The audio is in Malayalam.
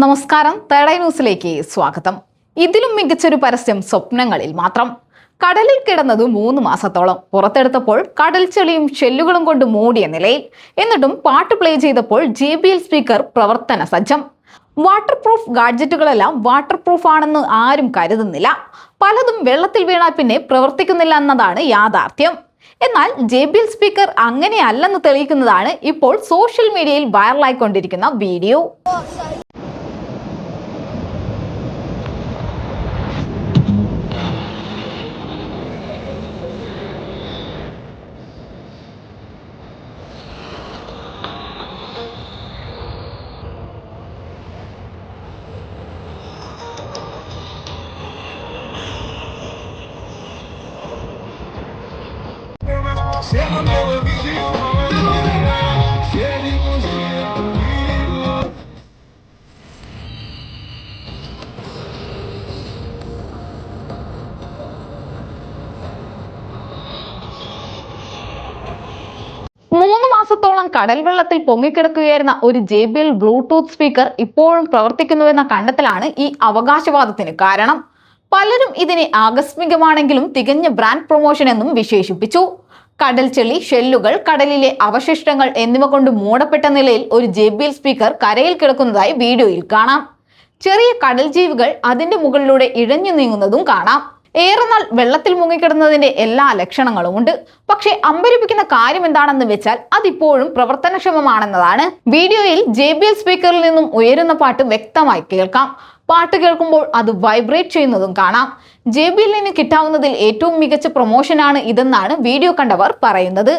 നമസ്കാരം, തേടൈ ന്യൂസിലേക്ക് സ്വാഗതം. ഇതിലും മികച്ചൊരു പരസ്യം സ്വപ്നങ്ങളിൽ മാത്രം. കടലിൽ കിടന്നത് 3 മാസത്തോളം. പുറത്തെടുത്തപ്പോൾ കടൽ ചെളിയും ഷെല്ലുകളും കൊണ്ട് മൂടിയ നിലയിൽ. എന്നിട്ടും പാട്ട് പ്ലേ ചെയ്തപ്പോൾ JBL സ്പീക്കർ പ്രവർത്തന സജ്ജം. വാട്ടർ പ്രൂഫ് ഗാഡ്ജറ്റുകളെല്ലാം വാട്ടർ പ്രൂഫ് ആണെന്ന് ആരും കരുതുന്നില്ല. പലതും വെള്ളത്തിൽ വീണാൽ പിന്നെ പ്രവർത്തിക്കുന്നില്ല എന്നതാണ് യാഥാർത്ഥ്യം. എന്നാൽ JBL സ്പീക്കർ അങ്ങനെയല്ലെന്ന് തെളിയിക്കുന്നതാണ് ഇപ്പോൾ സോഷ്യൽ മീഡിയയിൽ വൈറലായിക്കൊണ്ടിരിക്കുന്ന വീഡിയോ. മൂന്ന് മാസത്തോളം കടൽ വെള്ളത്തിൽ പൊങ്ങിക്കിടക്കുകയായിരുന്ന ഒരു JBL ബ്ലൂടൂത്ത് സ്പീക്കർ ഇപ്പോഴും പ്രവർത്തിക്കുന്നുവെന്ന കണ്ടെത്തലാണ് ഈ അവകാശവാദത്തിന് കാരണം. പലരും ഇതിനെ ആകസ്മികമാണെങ്കിലും തികഞ്ഞ ബ്രാൻഡ് പ്രൊമോഷൻ എന്നും വിശേഷിപ്പിച്ചു. കടൽ ചെളി, ഷെല്ലുകൾ, കടലിലെ അവശിഷ്ടങ്ങൾ എന്നിവ കൊണ്ട് മൂടപ്പെട്ട നിലയിൽ ഒരു JBL സ്പീക്കർ കരയിൽ കിടക്കുന്നതായി വീഡിയോയിൽ കാണാം. ചെറിയ കടൽ ജീവികൾ അതിന്റെ മുകളിലൂടെ ഇഴഞ്ഞു നീങ്ങുന്നതും കാണാം. ഏറെ നാൾ വെള്ളത്തിൽ മുങ്ങിക്കിടന്നതിന്റെ എല്ലാ ലക്ഷണങ്ങളുമുണ്ട്. പക്ഷേ അമ്പരിപ്പിക്കുന്ന കാര്യം എന്താണെന്ന് വെച്ചാൽ അതിപ്പോഴും പ്രവർത്തനക്ഷമമാണെന്നതാണ്. വീഡിയോയിൽ JBL സ്പീക്കറിൽ നിന്നും ഉയരുന്ന പാട്ട് വ്യക്തമായി കേൾക്കാം. പാട്ട് കേൾക്കുമ്പോൾ അത് വൈബ്രേറ്റ് ചെയ്യുന്നതും കാണാം. JBLന് കിട്ടാവുന്നതിൽ ഏറ്റവും മികച്ച പ്രൊമോഷനാണ് ഇതെന്നാണ് വീഡിയോ കണ്ടവർ പറയുന്നത്.